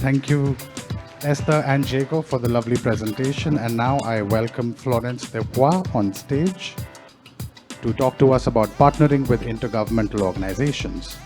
Thank you, Esther and Jacob, for the lovely presentation. And now I welcome Florence Depois on stage to talk to us about partnering with intergovernmental organizations.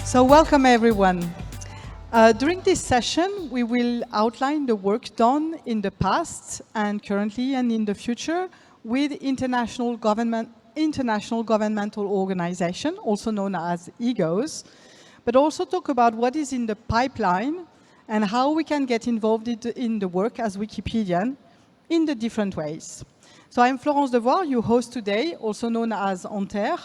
So welcome everyone. During this session, we will outline the work done in the past and currently and in the future with international governmental organization, also known as IGOs, but also talk about what is in the pipeline and how we can get involved in the work as Wikipedian in the different ways. So I'm Florence Depois, your host today, also known as Anter.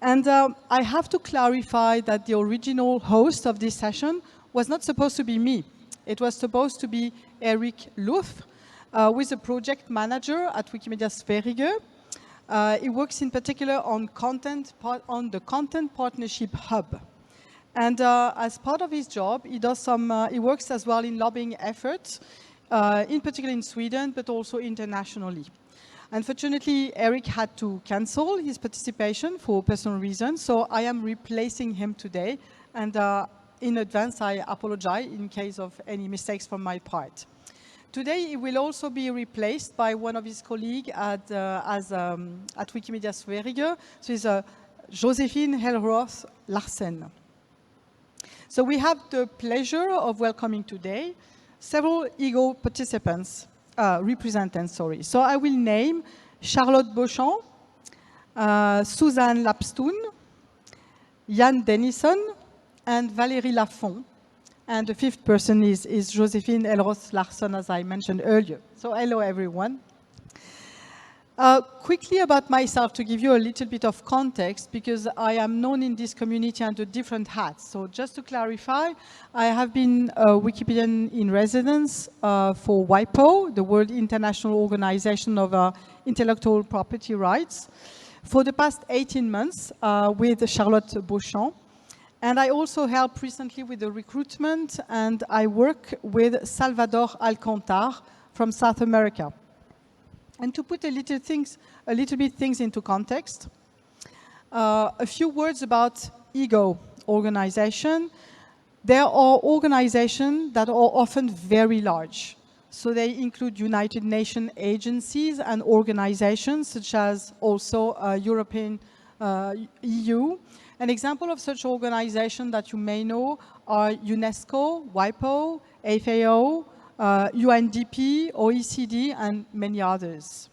And I have to clarify that the original host of this session was not supposed to be me. It was supposed to be Eric Luth, who is a project manager at Wikimedia Sverige. He works in particular on the Content Partnership Hub. And as part of his job, he works as well in lobbying efforts, in particular in Sweden, but also internationally. Unfortunately, Eric had to cancel his participation for personal reasons, so I am replacing him today. And in advance, I apologize in case of any mistakes from my part. Today, he will also be replaced by one of his colleagues at Wikimedia Sverige. So it's Josephine Helroth Larsen. So we have the pleasure of welcoming today several IGO participants. Representatives. So I will name Charlotte Beauchamp, Suzanne Lapstoon, Jan Dennison, and Valérie Lafont. And the fifth person is Josephine Helroth Larsen, as I mentioned earlier. So hello, everyone. Quickly about myself to give you a little bit of context, because I am known in this community under different hats. So just to clarify, I have been a Wikipedian in residence for WIPO, the World International Organization of Intellectual Property Rights, for the past 18 months with Charlotte Beauchamp. And I also helped recently with the recruitment, and I work with Salvador Alcantar from South America. And to put a little bit things into context, a few words about IGO organization. There are organizations that are often very large. So they include United Nations agencies and organizations, such as also European EU. An example of such organizations that you may know are UNESCO, WIPO, FAO, UNDP, OECD, and many others.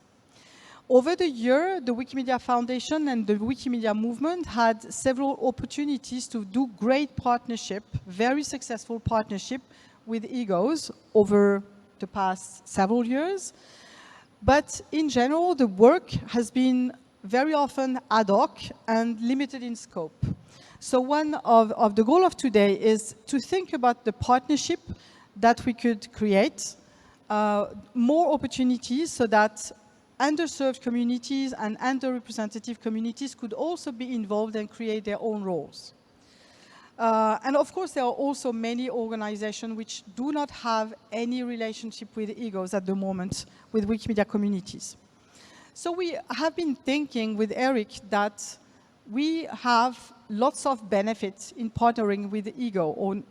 Over the year, the Wikimedia Foundation and the Wikimedia movement had several opportunities to do great partnership, very successful partnership with IGOs over the past several years. But in general, the work has been very often ad hoc and limited in scope. So one of the goal of today is to think about the partnership that we could create, more opportunities so that underserved communities and underrepresented communities could also be involved and create their own roles. And of course, there are also many organizations which do not have any relationship with IGOs at the moment with Wikimedia communities. So we have been thinking with Eric that we have lots of benefits in partnering with IGO.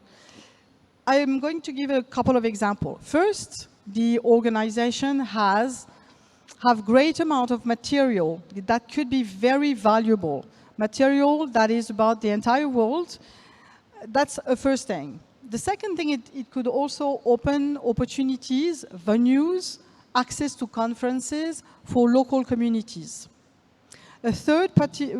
I am going to give a couple of examples. First, the organization have great amount of material that could be very valuable. Material that is about the entire world. That's a first thing. The second thing, it could also open opportunities, venues, access to conferences for local communities. A third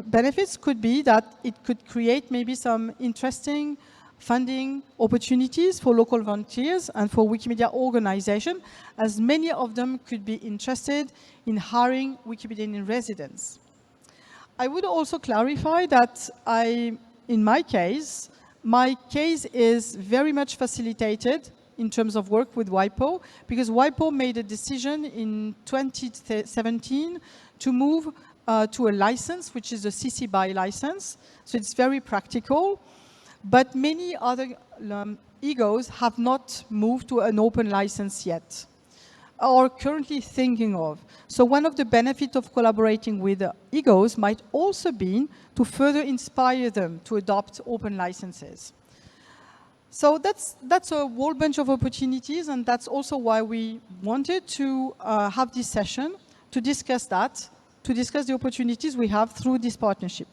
benefits could be that it could create maybe some interesting funding opportunities for local volunteers and for Wikimedia organization, as many of them could be interested in hiring Wikipedian in residence. I would also clarify that in my case is very much facilitated in terms of work with WIPO, because WIPO made a decision in 2017 to move to a license, which is a CC BY license. So it's very practical. But many other IGOs have not moved to an open license yet, or currently thinking of. So one of the benefits of collaborating with IGOs might also be to further inspire them to adopt open licenses. So that's a whole bunch of opportunities, and that's also why we wanted to have this session to discuss that, to discuss the opportunities we have through this partnership.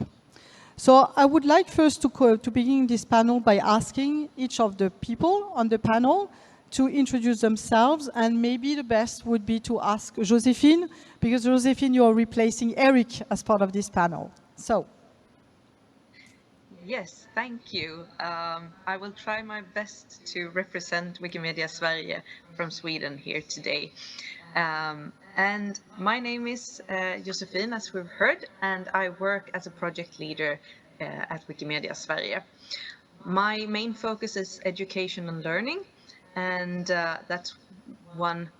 So I would like first to begin this panel by asking each of the people on the panel to introduce themselves, and maybe the best would be to ask Joséphine, because Joséphine, you're replacing Eric as part of this panel. So. Yes, thank you. I will try my best to represent Wikimedia Sverige from Sweden here today. And my name is Joséphine, as we've heard, and I work as a project leader at Wikimedia Sverige. My main focus is education and learning, and that's one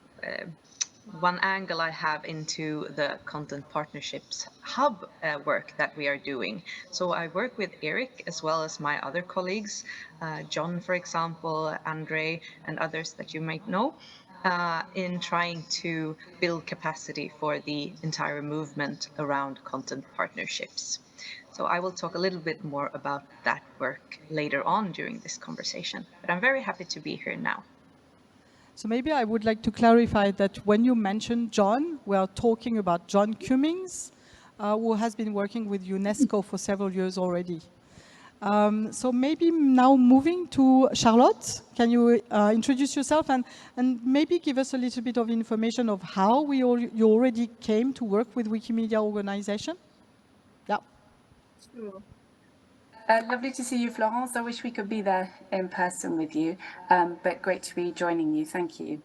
angle I have into the content partnerships hub work that we are doing. So I work with Eric as well as my other colleagues, John, for example, Andre, and others that you might know, in trying to build capacity for the entire movement around content partnerships. So I will talk a little bit more about that work later on during this conversation, but I'm very happy to be here now. So maybe I would like to clarify that when you mention John, we are talking about John Cummings, who has been working with UNESCO for several years already. So maybe now moving to Charlotte, can you introduce yourself and maybe give us a little bit of information of how you already came to work with Wikimedia organization? Yeah. Sure. Lovely to see you, Florence. I wish we could be there in person with you, but great to be joining you. Thank you.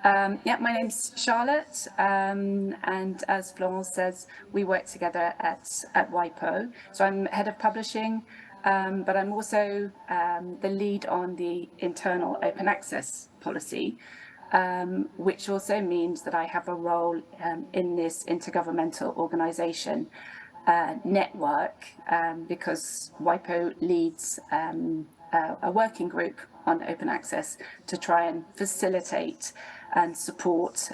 Yeah, my name's Charlotte, and as Florence says, we work together at WIPO. So I'm head of publishing, but I'm also the lead on the internal open access policy, which also means that I have a role in this intergovernmental organisation network, because WIPO leads a working group on open access to try and facilitate and support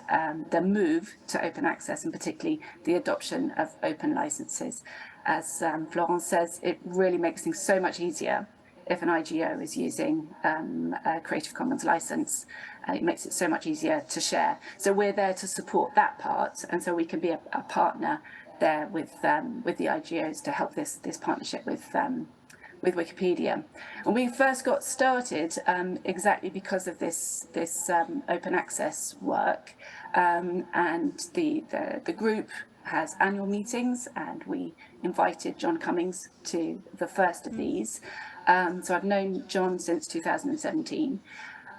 the move to open access, and particularly the adoption of open licenses. As Florence says, it really makes things so much easier if an IGO is using a Creative Commons license. It makes it so much easier to share. So we're there to support that part, and so we can be a partner there with the IGOs to help this partnership with Wikipedia. And we first got started exactly because of this open access work, and the group has annual meetings, and we invited John Cummings to the first of these. So I've known John since 2017,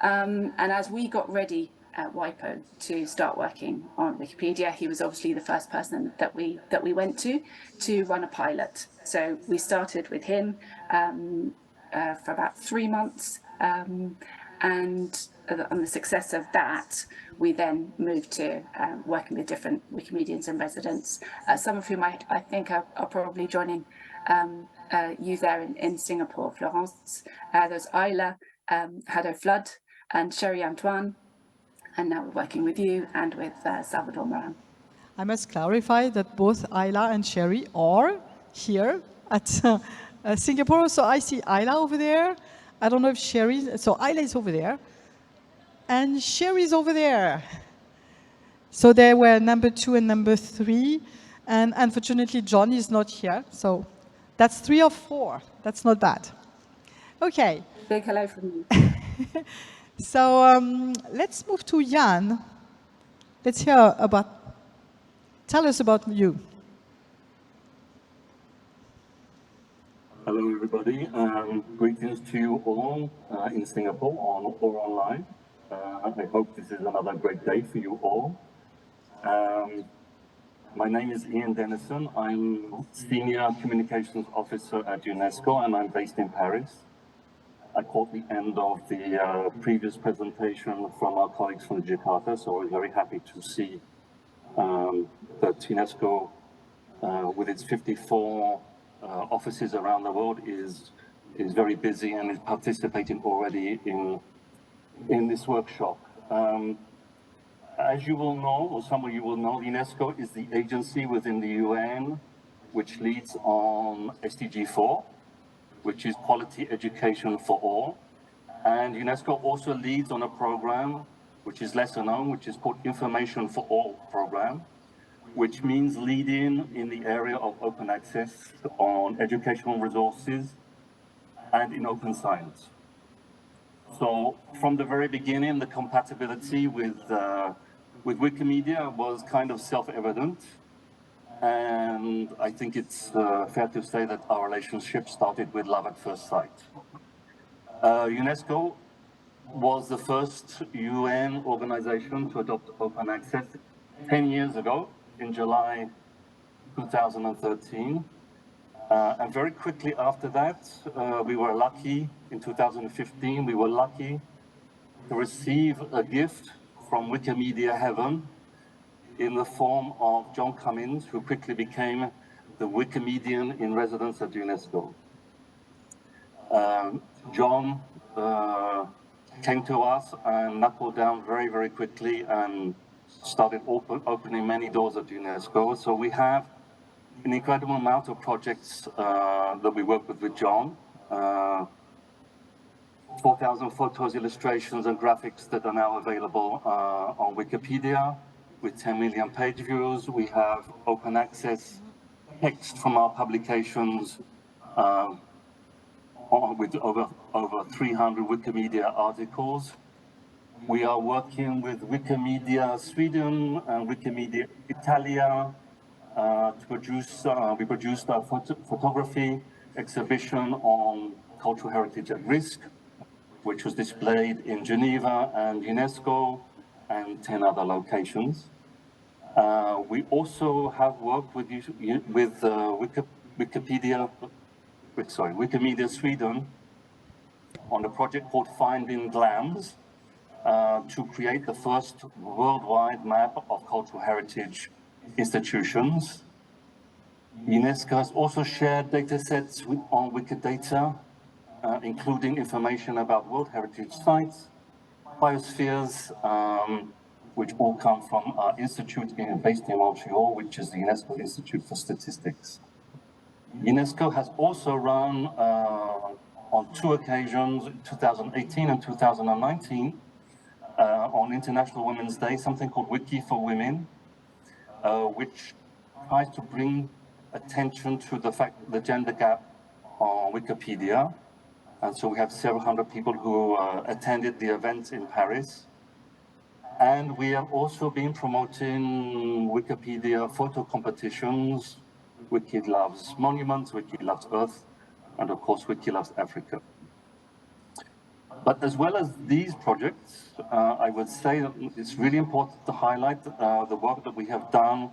and as we got ready at WIPO to start working on Wikipedia, he was obviously the first person that we went to run a pilot. So we started with him for about 3 months, and on the success of that, we then moved to working with different Wikimedians and residents, some of whom I think are probably joining you there in Singapore, Florence. There's Ayla, Hado Flood, and Sherry Antoine. And now we're working with you and with Salvador Moran. I must clarify that both Ayla and Sherry are here at Singapore. So I see Ayla over there. I don't know if Sherry, so Ayla is over there. And Sherry is over there. So they were number 2 and number 3. And unfortunately, John is not here. So that's 3 of 4. That's not bad. Okay. Big hello from me. So let's move to Jan. let's hear about, tell us about you. Hello, everybody. Greetings to you all in Singapore or online. I hope this is another great day for you all. My name is Ian Dennison. I'm Senior Communications Officer at UNESCO, and I'm based in Paris. I caught the end of the previous presentation from our colleagues from Jakarta, so I was very happy to see that UNESCO, with its 54 offices around the world, is very busy and is participating already in this workshop. As you will know, or some of you will know, UNESCO is the agency within the UN which leads on SDG 4, which is quality education for all. And UNESCO also leads on a program which is lesser known, which is called Information for All program, which means leading in the area of open access on educational resources and in open science. So from the very beginning, the compatibility with Wikimedia was kind of self-evident. And I think it's fair to say that our relationship started with love at first sight. UNESCO was the first UN organization to adopt open access 10 years ago in July 2013. And very quickly after that, we were lucky, in 2015, we were lucky to receive a gift from Wikimedia Heaven in the form of John Cummins, who quickly became the Wikimedian in residence at UNESCO. John came to us and knuckled down very, very quickly and started opening many doors at UNESCO. So we have an incredible amount of projects that we work with John. 4,000 photos, illustrations, and graphics that are now available on Wikipedia with 10 million page views. We have open access text from our publications with over 300 Wikimedia articles. We are working with Wikimedia Sweden and Wikimedia Italia to produce, we produced a photography exhibition on cultural heritage at risk, which was displayed in Geneva and UNESCO and 10 other locations. We also have worked with Wikimedia Sweden on a project called Finding Glams to create the first worldwide map of cultural heritage institutions. UNESCO has also shared data sets on Wikidata, including information about World Heritage Sites, biospheres, which all come from our institute based in Montreal, which is the UNESCO Institute for Statistics. UNESCO has also run on 2 occasions, 2018 and 2019, on International Women's Day, something called Wiki for Women, which tries to bring attention to the gender gap on Wikipedia. And so we have several hundred people who attended the event in Paris. And we have also been promoting Wikipedia photo competitions. Wiki loves monuments, Wiki loves Earth, and of course, Wiki loves Africa. But as well as these projects, I would say that it's really important to highlight the work that we have done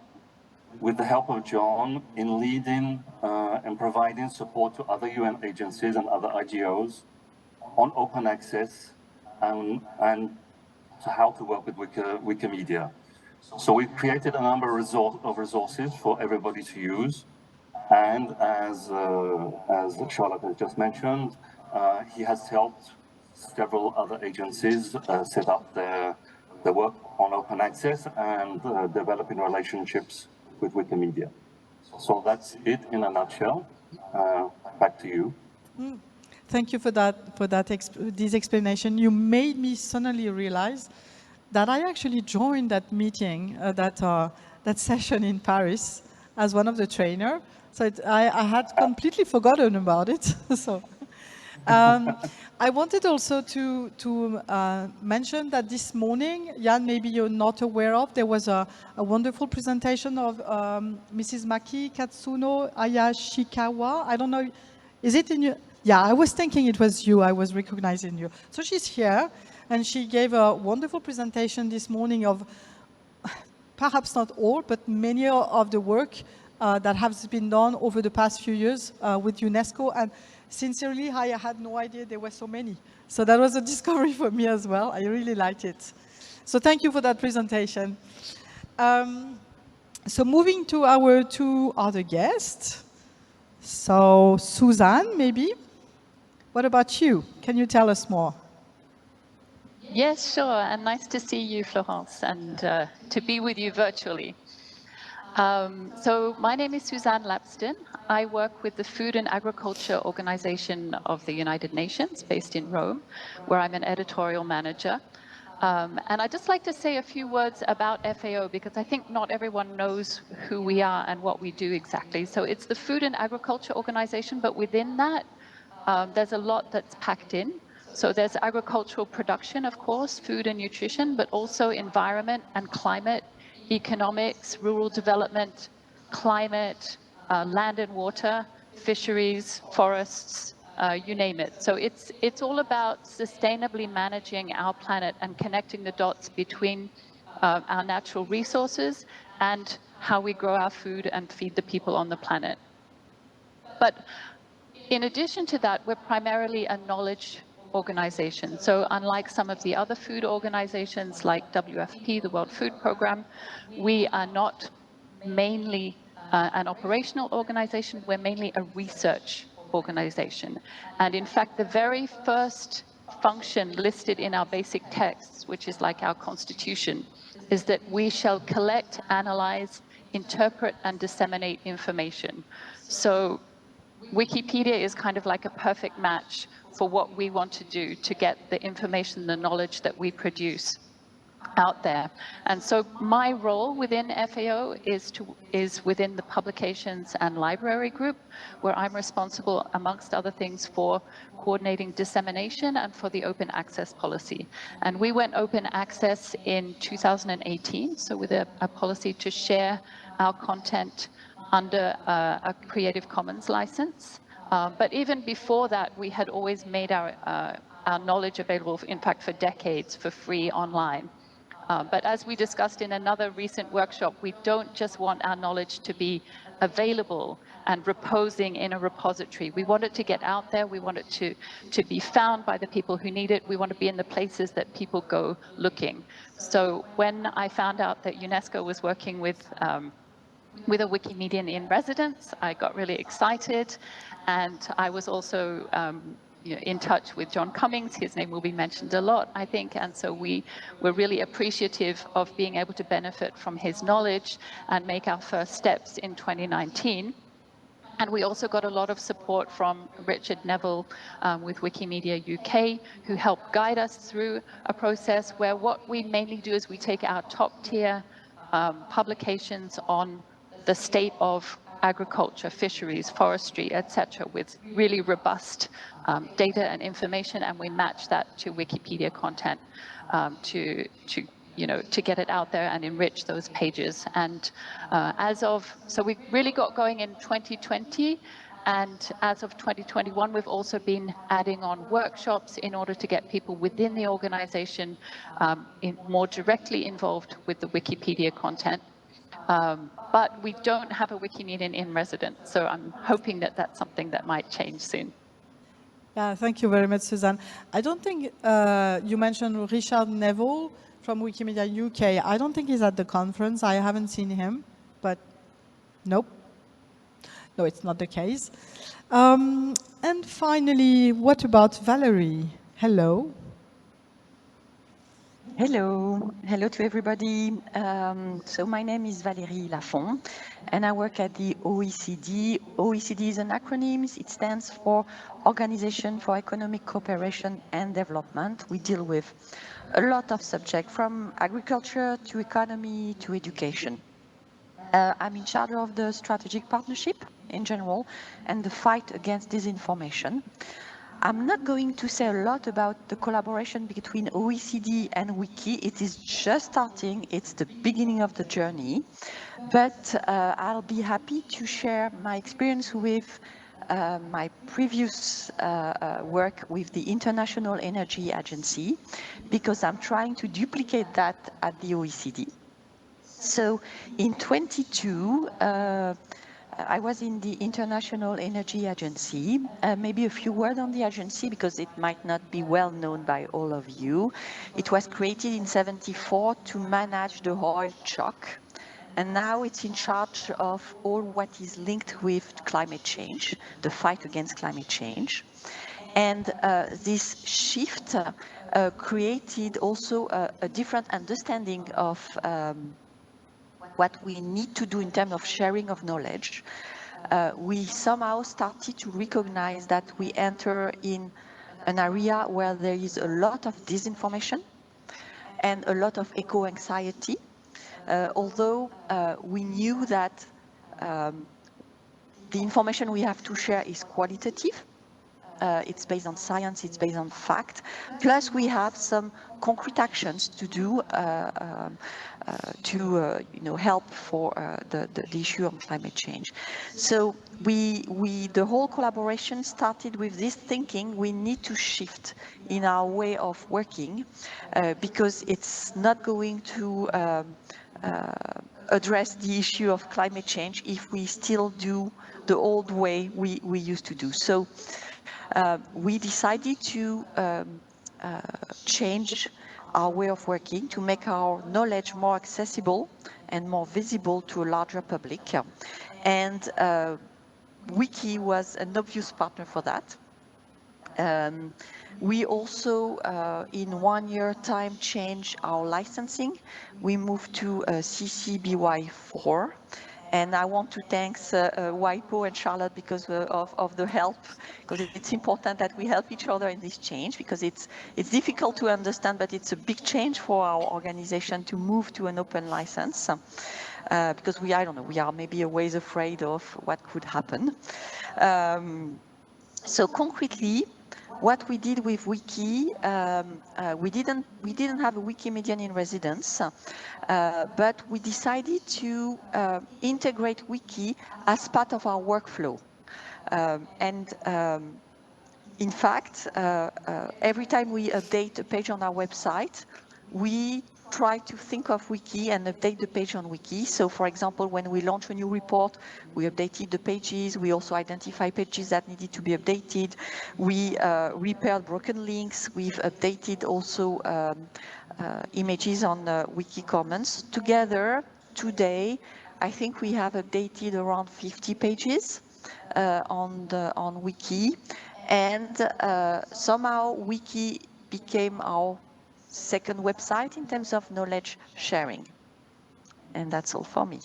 with the help of John in leading and providing support to other UN agencies and other IGOs on open access and to how to work with Wikimedia. So we've created a number of resources for everybody to use. And as Charlotte has just mentioned, he has helped several other agencies set up their work on open access and developing relationships with Wikimedia. So that's it in a nutshell. Back to you. Thank you for this explanation. You made me suddenly realize that I actually joined that meeting, that session in Paris as one of the trainers. So I had completely forgotten about it. So I wanted also to mention that this morning, Jan, maybe you're not aware of, there was a wonderful presentation of Mrs. Maki Katsuno Ayashikawa. I don't know, is it in you? Yeah, I was thinking it was you, I was recognizing you. So she's here, and she gave a wonderful presentation this morning of perhaps not all, but many of the work that has been done over the past few years with UNESCO. And sincerely, I had no idea there were so many. So that was a discovery for me as well. I really liked it. So thank you for that presentation. So moving to our two other guests. So Suzanne, maybe? What about you? Can you tell us more? Yes, sure, and nice to see you, Florence, and to be with you virtually. So my name is Suzanne Lapston. I work with the Food and Agriculture Organization of the United Nations, based in Rome, where I'm an editorial manager. And I'd just like to say a few words about FAO, because I think not everyone knows who we are and what we do exactly. So it's the Food and Agriculture Organization, but within that, there's a lot that's packed in. So there's agricultural production, of course, food and nutrition, but also environment and climate, economics, rural development, climate, land and water, fisheries, forests, you name it. So it's all about sustainably managing our planet and connecting the dots between our natural resources and how we grow our food and feed the people on the planet. But in addition to that, we're primarily a knowledge organization. So unlike some of the other food organizations like WFP, the World Food Programme, we are not mainly an operational organization, we're mainly a research organization. And in fact, the very first function listed in our basic texts, which is like our constitution, is that we shall collect, analyze, interpret, and disseminate information. So Wikipedia is kind of like a perfect match for what we want to do to get the information, the knowledge that we produce out there. And so my role within FAO is within the publications and library group, where I'm responsible, amongst other things, for coordinating dissemination and for the open access policy. And we went open access in 2018, so with a policy to share our content under a Creative Commons license. But even before that, we had always made our knowledge available, in fact, for decades for free online. But as we discussed in another recent workshop, we don't just want our knowledge to be available and reposing in a repository. We want it to get out there. We want it to be found by the people who need it. We want to be in the places that people go looking. So when I found out that UNESCO was working with a Wikimedian in residence, I got really excited, and I was also in touch with John Cummings. His name will be mentioned a lot, I think, and so we were really appreciative of being able to benefit from his knowledge and make our first steps in 2019. And we also got a lot of support from Richard Neville with Wikimedia UK, who helped guide us through a process where what we mainly do is we take our top tier publications on the state of agriculture, fisheries, forestry, etc., with really robust data and information, and we match that to Wikipedia content to get it out there and enrich those pages. And so we really got going in 2020, and as of 2021, we've also been adding on workshops in order to get people within the organization more directly involved with the Wikipedia content. But we don't have a Wikimedian in residence, so I'm hoping that that's something that might change soon. Yeah, thank you very much, Suzanne. I don't think you mentioned Richard Neville from Wikimedia UK. I don't think he's at the conference. I haven't seen him, but nope. No, it's not the case. And finally, what about Valerie? Hello. Hello, hello to everybody. So my name is Valérie Lafont, and I work at the OECD. OECD is an acronym. It stands for Organization for Economic Cooperation and Development. We deal with a lot of subjects, from agriculture to economy to education. I'm in charge of the strategic partnership in general and the fight against disinformation. I'm not going to say a lot about the collaboration between OECD and Wiki. It is just starting. It's the beginning of the journey. But I'll be happy to share my experience with my previous work with the International Energy Agency, because I'm trying to duplicate that at the OECD. So in 22, I was in the International Energy Agency. Maybe a few words on the agency, because it might not be well known by all of you. It was created in 74 to manage the oil shock. And now it's in charge of all what is linked with climate change, the fight against climate change. And this shift created also a different understanding of what we need to do in terms of sharing of knowledge. We somehow started to recognize that we enter in an area where there is a lot of disinformation and a lot of eco-anxiety, although we knew that the information we have to share is qualitative. It's based on science, it's based on fact. Plus, we have some concrete actions to do to help for the issue of climate change. So the whole collaboration started with this thinking: we need to shift in our way of working because it's not going to address the issue of climate change if we still do the old way we used to do. So we decided to change our way of working to make our knowledge more accessible and more visible to a larger public. And Wiki was an obvious partner for that. We also, in 1 year time, changed our licensing. We moved to CC BY 4. And I want to thank WIPO and Charlotte because of the help, because it's important that we help each other in this change, because it's difficult to understand, but it's a big change for our organization to move to an open license, because I don't know, we are maybe always afraid of what could happen. So concretely, what we did with Wiki, we didn't have a Wikimedian in residence, but we decided to integrate Wiki as part of our workflow. In fact, every time we update a page on our website, we try to think of Wiki and update the page on Wiki. So for example, when we launch a new report, we updated the pages. We also identify pages that needed to be updated. We repaired broken links. We've updated also images on Wiki Commons. Together, today, I think we have updated around 50 pages on Wiki. And somehow Wiki became our second website in terms of knowledge sharing. And that's all for me.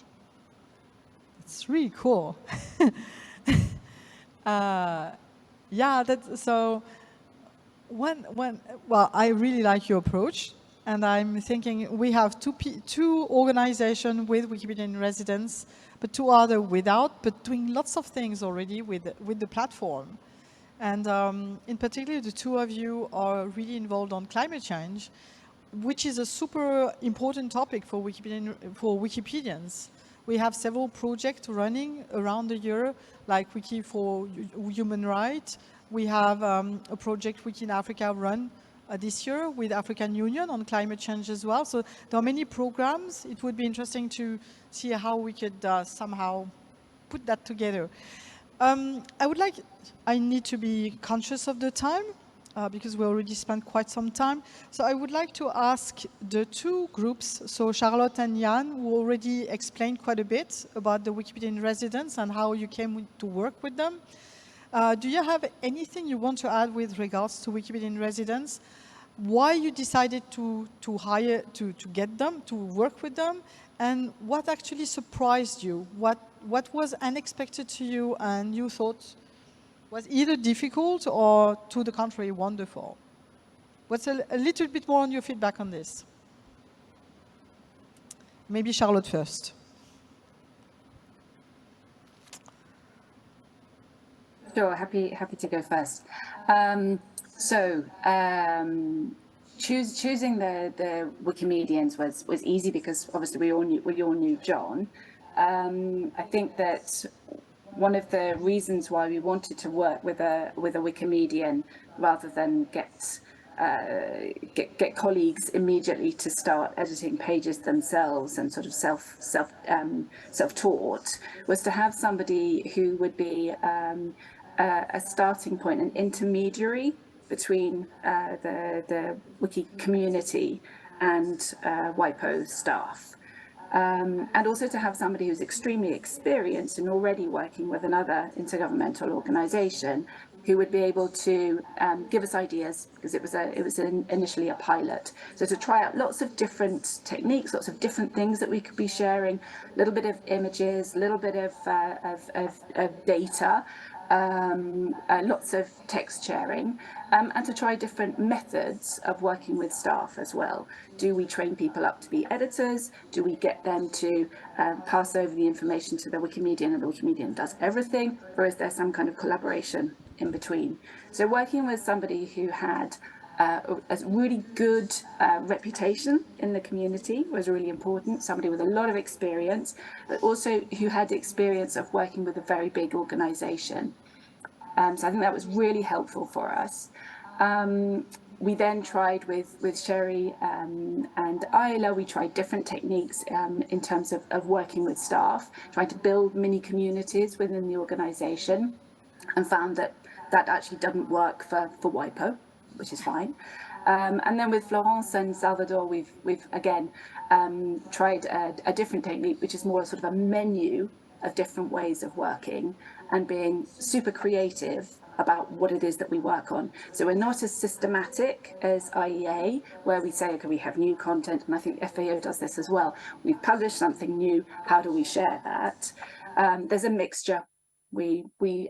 It's really cool. Yeah, that's so. Well, I really like your approach, and I'm thinking we have two organizations with Wikipedia in residence, but two other without, but doing lots of things already with the platform. And in particular, the two of you are really involved on climate change, which is a super important topic for Wikipedians. We have several projects running around the year, like Wiki for Human Rights. We have a project Wiki in Africa run this year with African Union on climate change as well. So there are many programs. It would be interesting to see how we could somehow put that together. I need to be conscious of the time because we already spent quite some time. So I would like to ask the two groups, so Charlotte and Jan, who already explained quite a bit about the Wikipedia in residence and how you came to work with them. Do you have anything you want to add with regards to Wikipedia in residence? Why you decided to get them, to work with them, and what actually surprised you? What was unexpected to you and you thought was either difficult or, to the contrary, wonderful? What's a little bit more on your feedback on this? Maybe Charlotte first. Sure, happy to go first. Choosing the Wikimedians was easy because obviously we all knew John. I think that one of the reasons why we wanted to work with a Wikimedian rather than get colleagues immediately to start editing pages themselves and sort of self-taught was to have somebody who would be a starting point, an intermediary between the wiki community and WIPO staff. And also to have somebody who's extremely experienced and already working with another intergovernmental organisation who would be able to give us ideas, because it was initially a pilot. So to try out lots of different techniques, lots of different things that we could be sharing, a little bit of images, a little bit of data, lots of text sharing, and to try different methods of working with staff as well. Do we train people up to be editors? Do we get them to pass over the information to the Wikimedian and the Wikimedian does everything? Or is there some kind of collaboration in between? So working with somebody who had a really good reputation in the community was really important. Somebody with a lot of experience, but also who had experience of working with a very big organisation. So I think that was really helpful for us. We then tried with Sherry and Ayla, we tried different techniques in terms of working with staff, trying to build mini communities within the organisation, and found that actually doesn't work for WIPO, which is fine. And then with Florence and Salvador, we've again tried a different technique, which is more sort of a menu of different ways of working and being super creative about what it is that we work on. So we're not as systematic as IEA, where we say, okay, we have new content, and I think FAO does this as well. We've published something new, how do we share that? There's a mixture. We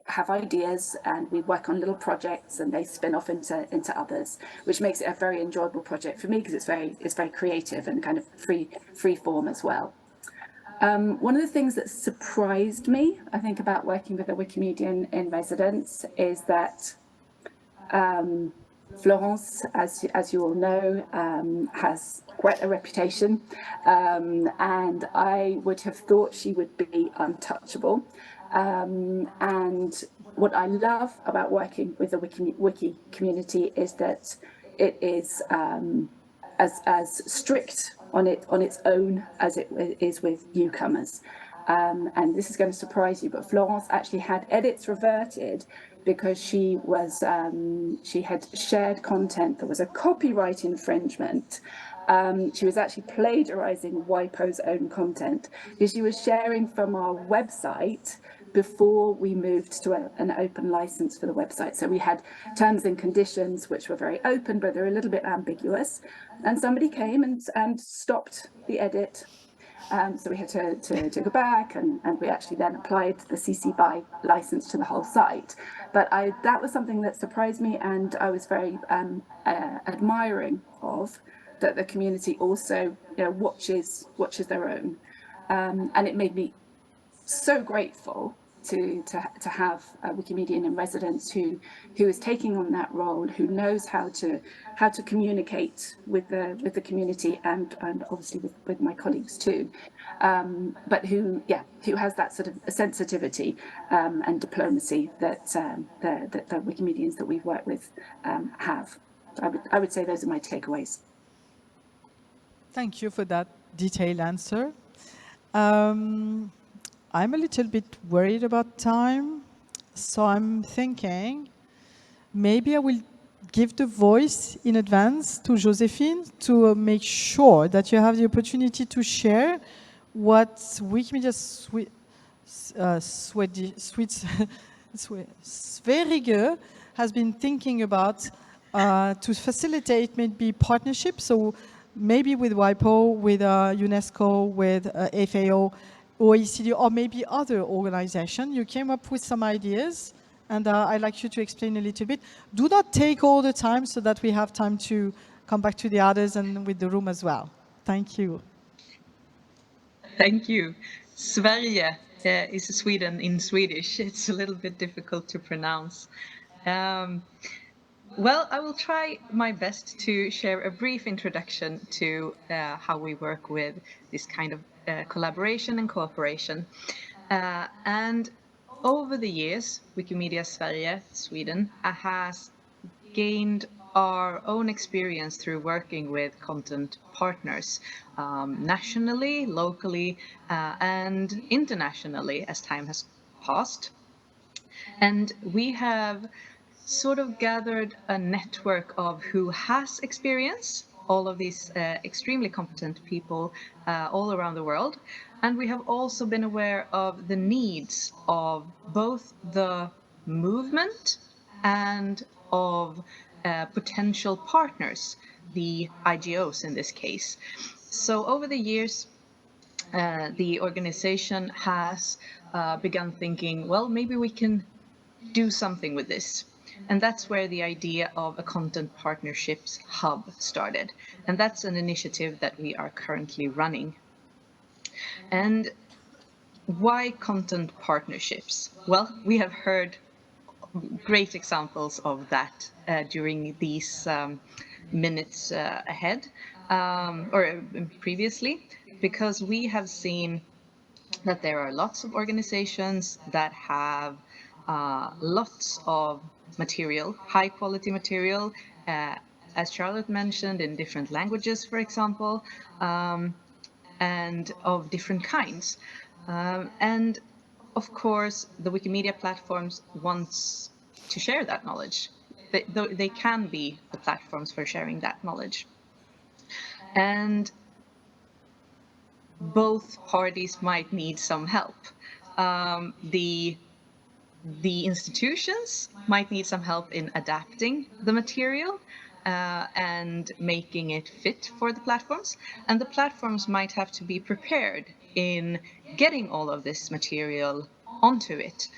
have ideas and we work on little projects and they spin off into others, which makes it a very enjoyable project for me because it's very creative and kind of free form as well. One of the things that surprised me, I think, about working with a Wikimedian in residence is that Florence, as you all know, has quite a reputation, and I would have thought she would be untouchable. And what I love about working with the wiki community is that it is as strict on its own as it is with newcomers. And this is going to surprise you, but Florence actually had edits reverted because she had shared content that was a copyright infringement. She was actually plagiarizing WIPO's own content because she was sharing from our website before we moved to an open license for the website. So we had terms and conditions which were very open, but they're a little bit ambiguous. And somebody came and stopped the edit. So we had to go back, and we actually then applied the CC BY license to the whole site. But that was something that surprised me, and I was very admiring of, that the community also watches their own. And it made me so grateful to have a Wikimedian in residence who is taking on that role, who knows how to communicate with the community and obviously with my colleagues too, but who has that sort of sensitivity and diplomacy that the Wikimedians that we've worked with have. I would say those are my takeaways. Thank you for that detailed answer. I'm a little bit worried about time, so I'm thinking maybe I will give the voice in advance to Josephine to make sure that you have the opportunity to share what Wikimedia Sverige has been thinking about to facilitate maybe partnerships. So maybe with WIPO, with UNESCO, with FAO, OECD, or maybe other organizations. You came up with some ideas, and I'd like you to explain a little bit. Do not take all the time so that we have time to come back to the others and with the room as well. Thank you. Thank you. Sverige, is Sweden in Swedish. It's a little bit difficult to pronounce. Well, I will try my best to share a brief introduction to how we work with this kind of collaboration and cooperation. And over the years, Wikimedia Sverige, Sweden, has gained our own experience through working with content partners nationally, locally, and internationally as time has passed. And we have sort of gathered a network of who has experience, all of these extremely competent people all around the world. And we have also been aware of the needs of both the movement and of potential partners, the IGOs in this case. So over the years, the organization has begun thinking, well, maybe we can do something with this. And that's where the idea of a content partnerships hub started. And that's an initiative that we are currently running. And why content partnerships? Well, we have heard great examples of that during these minutes ahead or previously, because we have seen that there are lots of organizations that have lots of material, high quality material, as Charlotte mentioned, in different languages, for example, and of different kinds. And of course, the Wikimedia platforms wants to share that knowledge. They can be the platforms for sharing that knowledge. And both parties might need some help. The institutions might need some help in adapting the material and making it fit for the platforms. And the platforms might have to be prepared in getting all of this material onto it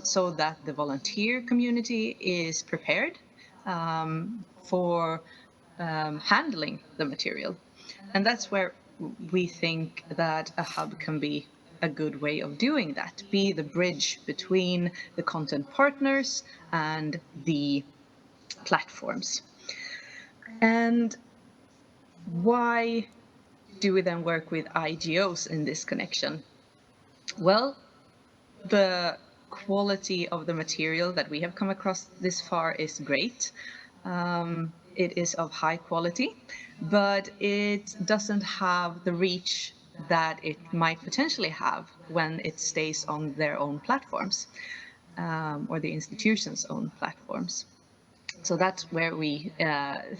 so that the volunteer community is prepared for handling the material. And that's where we think that a hub can be a good way of doing that, be the bridge between the content partners and the platforms. And why do we then work with IGOs in this connection? Well, the quality of the material that we have come across this far is great. It is of high quality, but it doesn't have the reach that it might potentially have when it stays on their own platforms or the institution's own platforms. So that's where we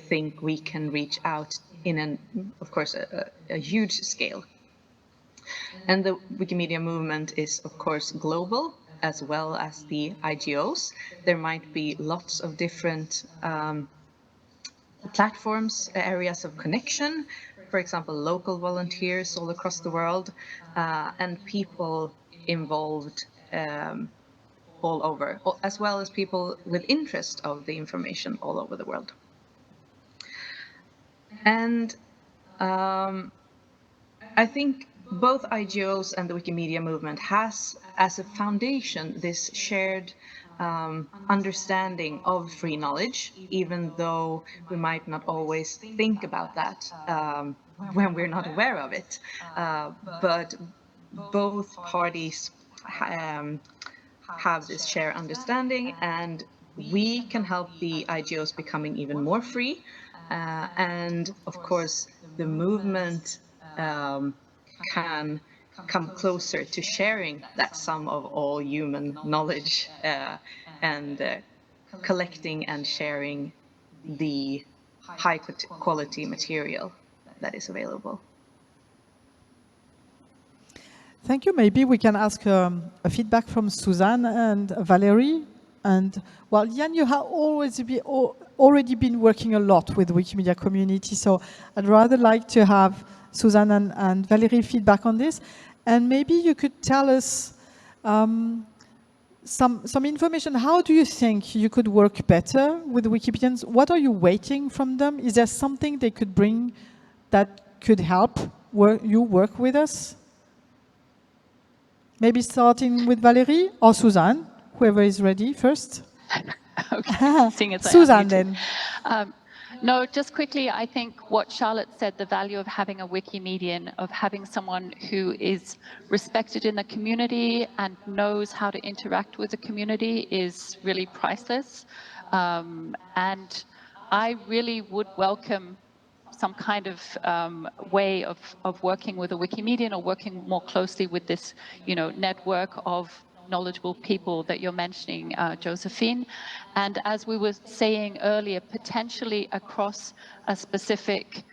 think we can reach out in, of course, a huge scale. And the Wikimedia movement is, of course, global, as well as the IGOs. There might be lots of different platforms, areas of connection, for example, local volunteers all across the world, and people involved all over, as well as people with interest of the information all over the world. And I think both IGOs and the Wikimedia movement has as a foundation this shared understanding of free knowledge, even though we might not always think about that when we're not aware of it. But both parties have this shared understanding, and we can help the IGOs becoming even more free. And of course, the movement can come closer to sharing that sum of all human knowledge and collecting and sharing the high quality material that is available. Thank you. Maybe we can ask a feedback from Suzanne and Valerie. And well, Jan, you have already been working a lot with the Wikimedia community, so I'd rather like to have Suzanne and Valerie feedback on this. And maybe you could tell us some information. How do you think you could work better with the Wikipedians? What are you waiting from them? Is there something they could bring that could help you work with us? Maybe starting with Valérie or Suzanne, whoever is ready first. Okay, seeing as I am Suzanne muted. then. No, just quickly, I think what Charlotte said, the value of having a Wikimedian, of having someone who is respected in the community and knows how to interact with the community is really priceless. And I really would welcome some kind of way of working with a Wikimedian or working more closely with this, network of knowledgeable people that you're mentioning, Josephine. And as we were saying earlier, potentially across a specific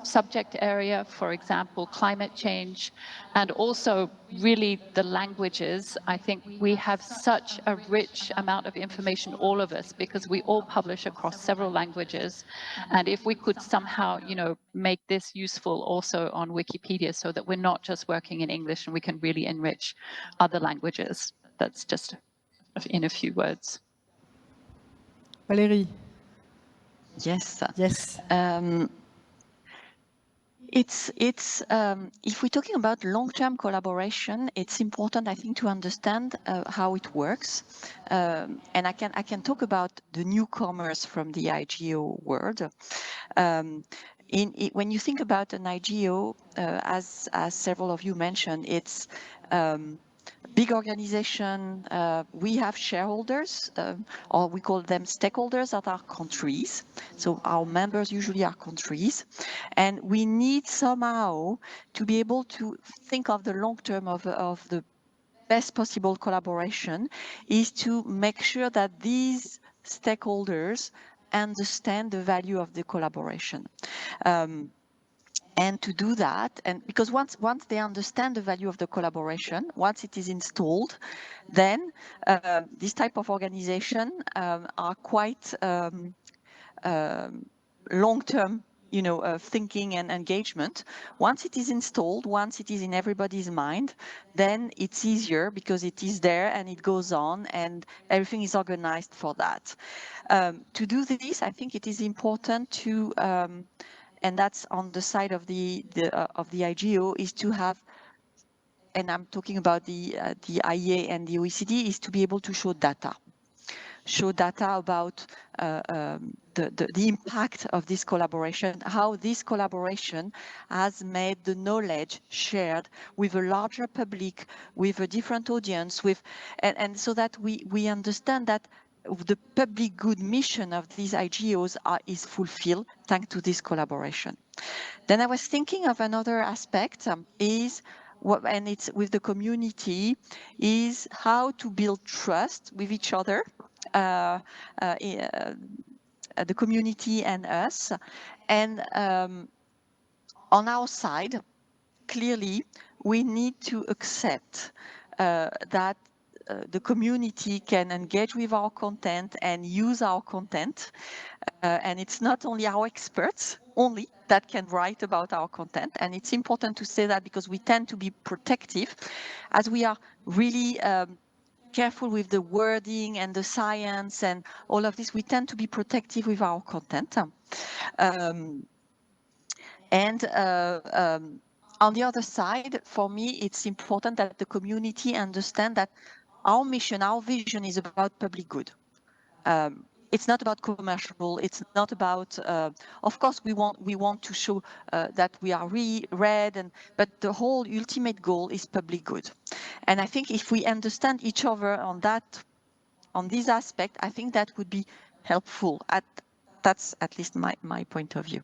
subject area, for example, climate change, and also really the languages. I think we have such a rich amount of information, all of us, because we all publish across several languages. And if we could somehow, make this useful also on Wikipedia so that we're not just working in English and we can really enrich other languages. That's just in a few words. Valérie. Yes. Yes. It's if we're talking about long-term collaboration, it's important, I think, to understand how it works. And I can talk about the newcomers from the IGO world. When you think about an IGO, as several of you mentioned, it's big organization. We have shareholders, or we call them stakeholders, that are countries. So our members usually are countries, and we need somehow to be able to think of the long term of the best possible collaboration, is to make sure that these stakeholders understand the value of the collaboration. And to do that, and because once they understand the value of the collaboration, once it is installed, then this type of organization are quite long-term, thinking and engagement. Once it is installed, once it is in everybody's mind, then it's easier because it is there and it goes on and everything is organized for that. To do this, I think it is important to and that's on the side of the IGO, is to have, and I'm talking about the IEA and the OECD, is to be able to show data about the impact of this collaboration, how this collaboration has made the knowledge shared with a larger public, with a different audience, and so that we understand that the public good mission of these IGOs is fulfilled thanks to this collaboration. Then I was thinking of another aspect, and it's with the community, is how to build trust with each other, the community and us. And on our side, clearly, we need to accept that the community can engage with our content and use our content. And it's not only our experts only that can write about our content. And it's important to say that because we tend to be protective, as we are really careful with the wording and the science and all of this. We tend to be protective with our content. On the other side, for me, it's important that the community understand that our mission, our vision is about public good. It's not about commercial. It's not about. Of course, we want to show that we are read, but the whole ultimate goal is public good. And I think if we understand each other on this aspect, I think that would be helpful. That's at least my point of view.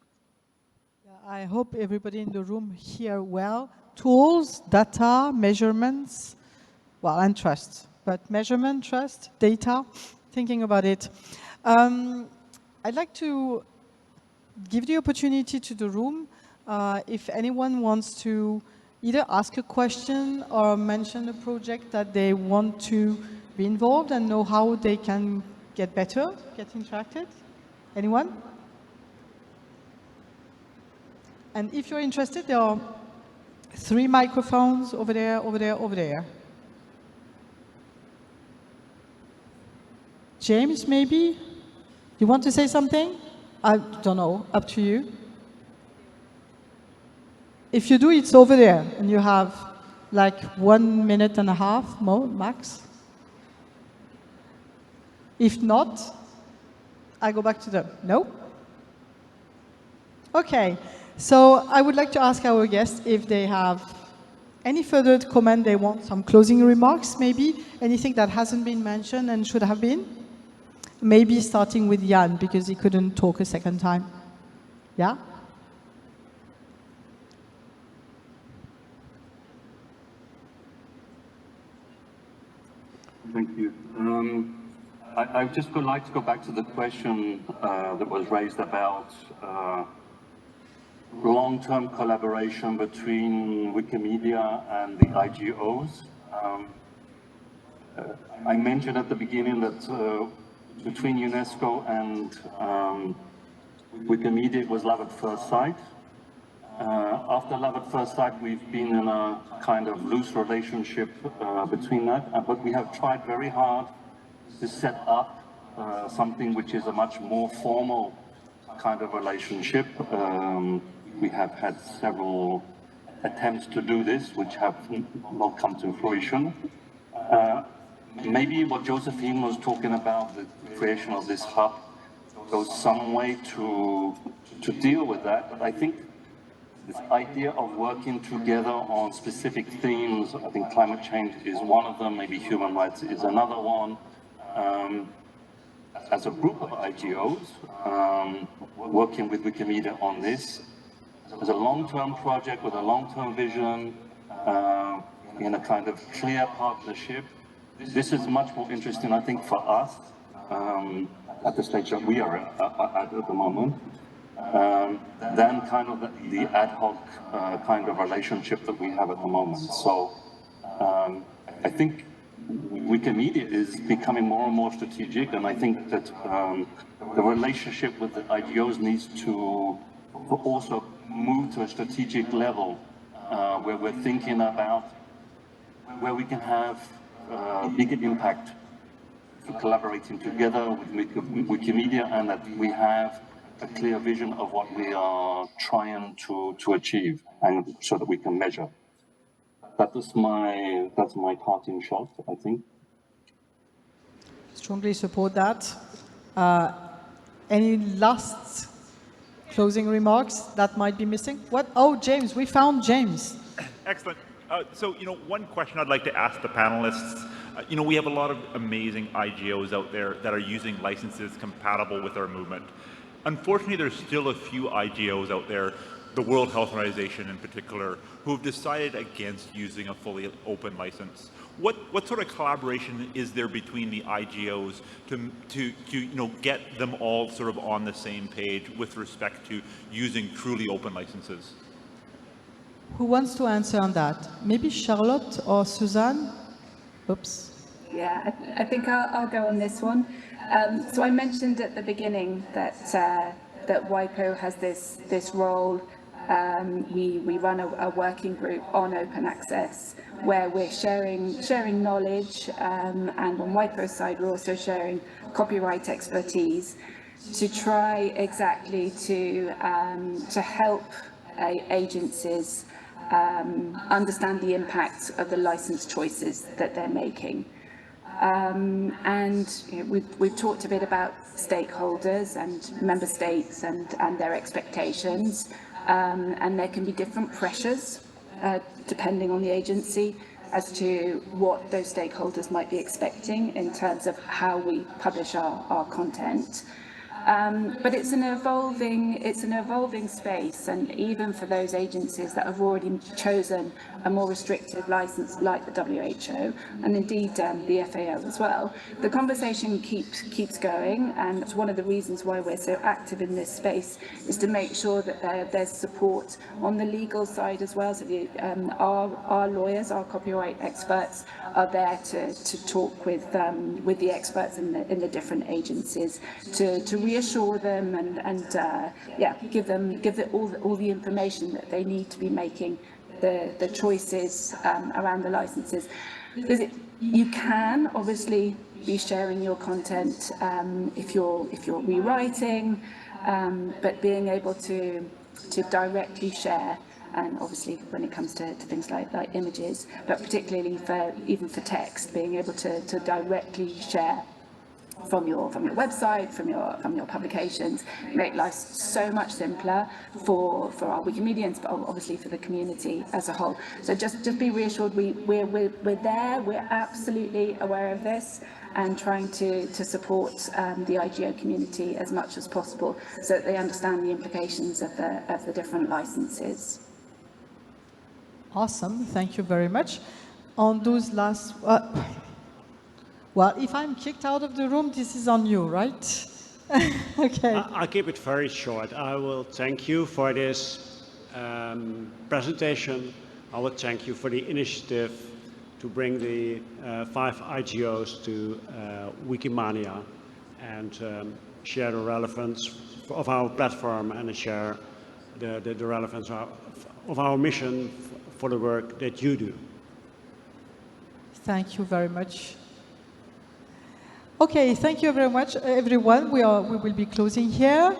I hope everybody in the room hear well. Tools, data, measurements, and trust. But measurement, trust, data, thinking about it. I'd like to give the opportunity to the room if anyone wants to either ask a question or mention a project that they want to be involved and know how they can get better, get interacted. Anyone? And if you're interested, there are 3 microphones over there, over there, over there. James, maybe? You want to say something? I don't know, up to you. If you do, it's over there, and you have Like 1 minute and a half, more, max? If not, I go back to them. No? Okay, so I would like to ask our guests if they have any further comment they want, some closing remarks maybe, anything that hasn't been mentioned and should have been? Maybe starting with Jan, because he couldn't talk a second time. Yeah? Thank you. I just would like to go back to the question that was raised about long-term collaboration between Wikimedia and the IGOs. I mentioned at the beginning that between UNESCO and Wikimedia it was love at first sight. After love at first sight, we've been in a kind of loose relationship between that, but we have tried very hard to set up something which is a much more formal kind of relationship. We have had several attempts to do this, which have not come to fruition. Maybe what Josephine was talking about, the creation of this hub, goes some way to deal with that, but I think this idea of working together on specific themes, I think climate change is one of them, maybe human rights is another one. As a group of IGOs, working with Wikimedia on this, as a long-term project with a long-term vision, in a kind of clear partnership, this is much more interesting, I think, for us, at the stage that we are at the moment. Than kind of the ad hoc kind of relationship that we have at the moment. So I think Wikimedia is becoming more and more strategic, and I think that the relationship with the IGOs needs to also move to a strategic level where we're thinking about where we can have bigger impact collaborating together with Wikimedia, and that we have a clear vision of what we are trying to achieve, and so that we can measure. That's my parting shot, I think. Strongly support that. Any last closing remarks that might be missing? What? Oh, James, we found James. Excellent. So, one question I'd like to ask the panelists, we have a lot of amazing IGOs out there that are using licenses compatible with our movement. Unfortunately, there's still a few IGOs out there, the World Health Organization in particular, who have decided against using a fully open license. What sort of collaboration is there between the IGOs to get them all sort of on the same page with respect to using truly open licenses? Who wants to answer on that? Maybe Charlotte or Suzanne? Oops. Yeah, I think I'll go on this one. So I mentioned at the beginning that that WIPO has this role. We run a working group on open access where we're sharing knowledge, and on WIPO's side we're also sharing copyright expertise to try exactly to help agencies understand the impact of the license choices that they're making. And we've talked a bit about stakeholders and member states and their expectations, and there can be different pressures depending on the agency as to what those stakeholders might be expecting in terms of how we publish our content. But it's an evolving space, and even for those agencies that have already chosen a more restrictive license like the WHO and indeed the FAO as well, the conversation keeps going, and it's one of the reasons why we're so active in this space is to make sure that there's support on the legal side as well. So our lawyers, our copyright experts are there to talk with the experts in the different agencies to reassure them and give them all the information that they need to be making the choices around the licenses. Because you can obviously be sharing your content if you're rewriting, but being able to directly share and obviously when it comes to things like images, but particularly even for text, being able to directly share from your website, from your publications, make life so much simpler for our Wikimedians, but obviously for the community as a whole. So just be reassured, we're there, we're absolutely aware of this, and trying to support the IGO community as much as possible, so that they understand the implications of the different licenses. Awesome, thank you very much. On those last. Well, if I'm kicked out of the room, this is on you, right? Okay. I'll keep it very short. I will thank you for this presentation. I will thank you for the initiative to bring the 5 IGOs to Wikimedia and share the relevance of our platform and share the relevance of our mission for the work that you do. Thank you very much. Okay, thank you very much, everyone. We will be closing here.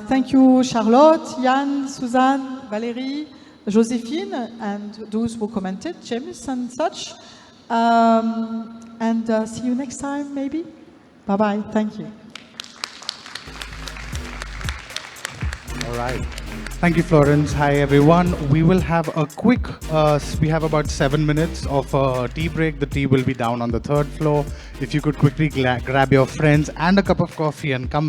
Thank you, Charlotte, Jan, Suzanne, Valérie, Josephine, and those who commented, James and such. And see you next time, maybe. Bye-bye. Thank you. All right. Thank you, Florence. Hi, everyone. We will have a quick, we have about 7 minutes of a tea break. The tea will be down on the 3rd floor. If you could quickly grab your friends and a cup of coffee and come